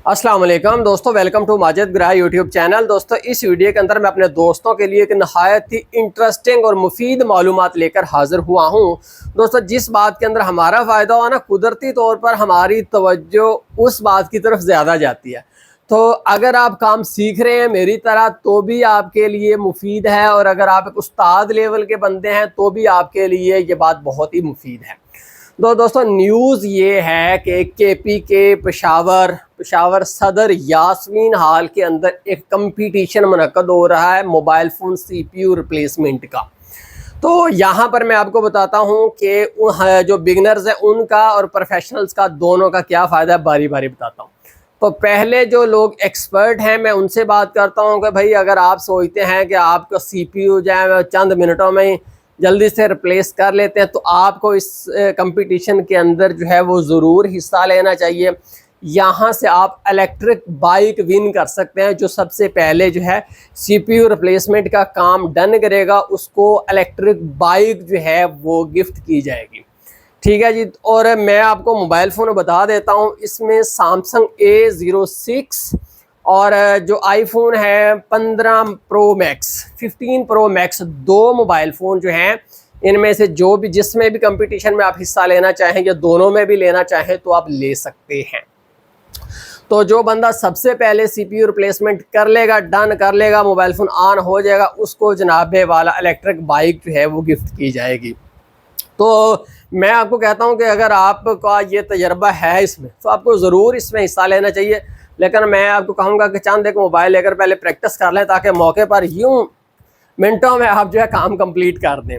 अस्सलाम वालेकुम दोस्तों, वेलकम टू माजिद ग्राह यूट्यूब चैनल। दोस्तों, इस वीडियो के अंदर मैं अपने दोस्तों के लिए एक नहायत ही इंटरेस्टिंग और मुफीद मालूमात लेकर हाज़िर हुआ हूँ। दोस्तों, जिस बात के अंदर हमारा फ़ायदा हो ना, कुदरती तौर पर हमारी तवज्जो उस बात की तरफ ज़्यादा जाती है। तो अगर आप काम सीख रहे हैं मेरी तरह तो भी आपके लिए मुफीद है, और अगर आप एक उस्ताद लेवल के बंदे हैं तो भी आपके लिए ये बात बहुत ही मुफीद है। तो दोस्तों, न्यूज़ ये है कि केपी के पेशावर सदर यास्मीन हाल के अंदर एक कंपटीशन मुनक्कद हो रहा है मोबाइल फ़ोन CPU रिप्लेसमेंट का। तो यहाँ पर मैं आपको बताता हूँ कि जो बिगनर्स हैं उनका और प्रोफेशनल्स का दोनों का क्या फ़ायदा है, बारी बारी बताता हूँ। तो पहले जो लोग एक्सपर्ट हैं मैं उनसे बात करता हूँ कि भाई, अगर आप सोचते हैं कि आपका CPU जो है चंद मिनटों में ही जल्दी से रिप्लेस कर लेते हैं, तो आपको इस कंपटीशन के अंदर जो है वो ज़रूर हिस्सा लेना चाहिए। यहाँ से आप इलेक्ट्रिक बाइक विन कर सकते हैं। जो सबसे पहले जो है CPU रिप्लेसमेंट का काम डन करेगा उसको इलेक्ट्रिक बाइक जो है वो गिफ्ट की जाएगी। ठीक है जी। और मैं आपको मोबाइल फ़ोन बता देता हूँ, इसमें सैमसंग A06 और जो आईफोन है 15 प्रो मैक्स, 15 प्रो मैक्स, दो मोबाइल फ़ोन जो हैं इनमें से जो भी जिसमें भी कंपटीशन में आप हिस्सा लेना चाहें या दोनों में भी लेना चाहें तो आप ले सकते हैं। तो जो बंदा सबसे पहले CPU रिप्लेसमेंट कर लेगा, डन कर लेगा, मोबाइल फ़ोन ऑन हो जाएगा, उसको जनाबे वाला इलेक्ट्रिक बाइक जो है वो गिफ्ट की जाएगी। तो मैं आपको कहता हूं कि अगर आपका ये तजर्बा है इसमें तो आपको ज़रूर इसमें हिस्सा लेना चाहिए। लेकिन मैं आपको कहूँगा कि चंद एक मोबाइल लेकर पहले प्रैक्टिस कर लें ताकि मौके पर यूं मिनटों में आप जो है काम कंप्लीट कर दें।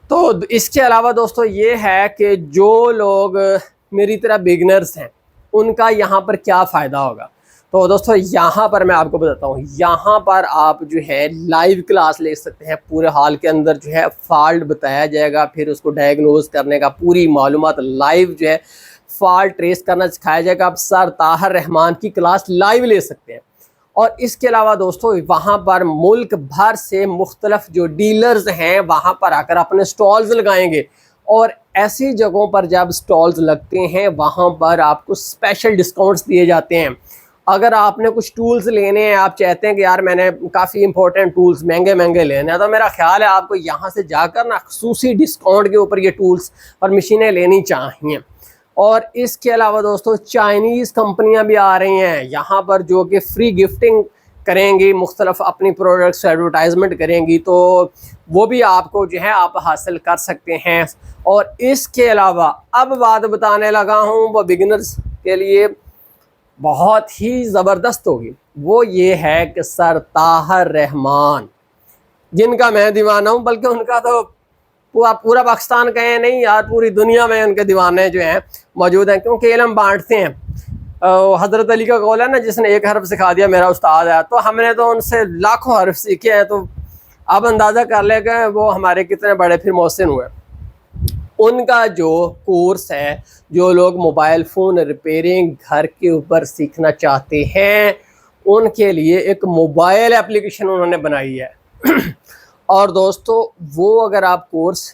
तो इसके अलावा दोस्तों ये है कि जो लोग मेरी तरह बिगनर्स हैं उनका यहाँ पर क्या फ़ायदा होगा। तो दोस्तों, यहाँ पर मैं आपको बताता हूँ, यहाँ पर आप जो है लाइव क्लास ले सकते हैं। पूरे हाल के अंदर जो है फॉल्ट बताया जाएगा, फिर उसको डायग्नोज करने का पूरी मालूमात लाइव जो है फॉल्ट ट्रेस करना सिखाया जाएगा। आप सर ताहर रहमान की क्लास लाइव ले सकते हैं। और इसके अलावा दोस्तों, वहाँ पर मुल्क भर से मुख्तलिफ जो डीलर्स हैं वहाँ पर आकर अपने स्टॉल्स लगाएंगे, और ऐसी जगहों पर जब स्टॉल्स लगते हैं वहाँ पर आपको स्पेशल डिस्काउंट्स दिए जाते हैं। अगर आपने कुछ टूल्स लेने हैं, आप चाहते हैं कि यार मैंने काफ़ी इंपॉर्टेंट टूल्स महंगे लेने हैं, तो मेरा ख्याल है आपको यहाँ से जाकर ना खसूसी डिस्काउंट के ऊपर ये टूल्स और मशीनें लेनी चाहिए। और इसके अलावा दोस्तों, चाइनीज़ कंपनियां भी आ रही हैं यहाँ पर जो कि फ्री गिफ्टिंग करेंगी, मुख्तलिफ अपनी प्रोडक्ट्स एडवर्टाइजमेंट करेंगी, तो वो भी आपको जो है आप हासिल कर सकते हैं। और इसके अलावा अब बात बताने लगा हूँ वो बिगिनर्स के लिए बहुत ही ज़बरदस्त होगी। वो ये है कि सर ताहर रहमान, जिनका मैं दीवाना हूँ, बल्कि उनका तो पूरा पाकिस्तान कहें नहीं यार, पूरी दुनिया में उनके दीवाने जो हैं मौजूद हैं, क्योंकि इल्म बांटते हैं। हज़रत अली का कौल है ना, जिसने एक हर्फ सिखा दिया मेरा उस्ताद है। तो हमने तो उनसे लाखों हर्फ सीखे हैं, तो अब अंदाज़ा कर ले गए वो हमारे कितने बड़े फिर मोहसिन हुए। उनका जो कोर्स है, जो लोग मोबाइल फ़ोन रिपेयरिंग घर के ऊपर सीखना चाहते हैं उनके लिए एक मोबाइल एप्लीकेशन उन्होंने बनाई है। और दोस्तों, वो अगर आप कोर्स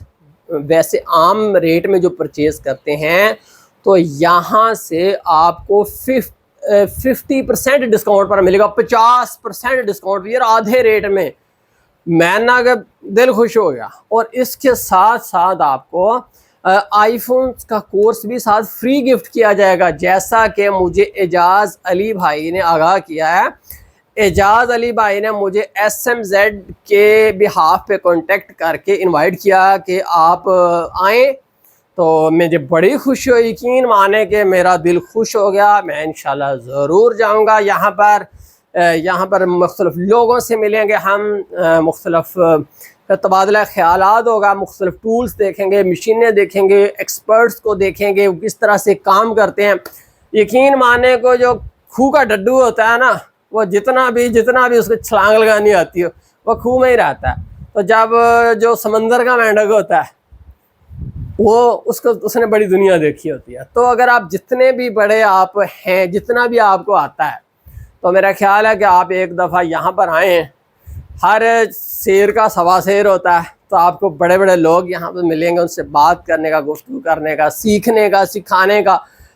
वैसे आम रेट में जो परचेज़ करते हैं तो यहाँ से आपको 50% डिस्काउंट पर मिलेगा, 50% डिस्काउंट यार, आधे रेट में। मैं ना अगर दिल खुश हो गया। और इसके साथ साथ आपको आईफोन का कोर्स भी साथ फ्री गिफ्ट किया जाएगा, जैसा कि मुझे एजाज़ अली भाई ने आगाह किया है। एजाज़ अली भाई ने मुझे SMZ के बिहाफ पे कांटेक्ट करके इनवाइट किया कि आप आएँ, तो मुझे बड़ी खुशी हुई। यकीन माने कि मेरा दिल खुश हो गया। मैं इंशाल्लाह ज़रूर जाऊँगा। यहाँ पर मुख्तलिफ लोगों से मिलेंगे हम, मुख्तलिफ तबादला ख्यालात होगा, मुख्तलिफ टूल्स देखेंगे, मशीनें देखेंगे, एक्सपर्ट्स को देखेंगे वो किस तरह से काम करते हैं। यकीन माने को जो खूह का डड्डू होता है ना, वो जितना भी उसको छलांग लगानी आती है वो खूह में ही रहता है। तो जब जो समंदर का मेंढक होता है वो उसने बड़ी दुनिया देखी होती है। तो अगर आप जितने भी बड़े आप हैं, जितना भी आपको आता है, तो मेरा ख्याल है कि आप एक दफ़ा यहाँ पर आएँ। हर शेर का सवा शेर होता है, तो आपको बड़े बड़े लोग यहाँ पर मिलेंगे, उनसे बात करने का, गुफ्तगू करने का, सीखने का, सिखाने का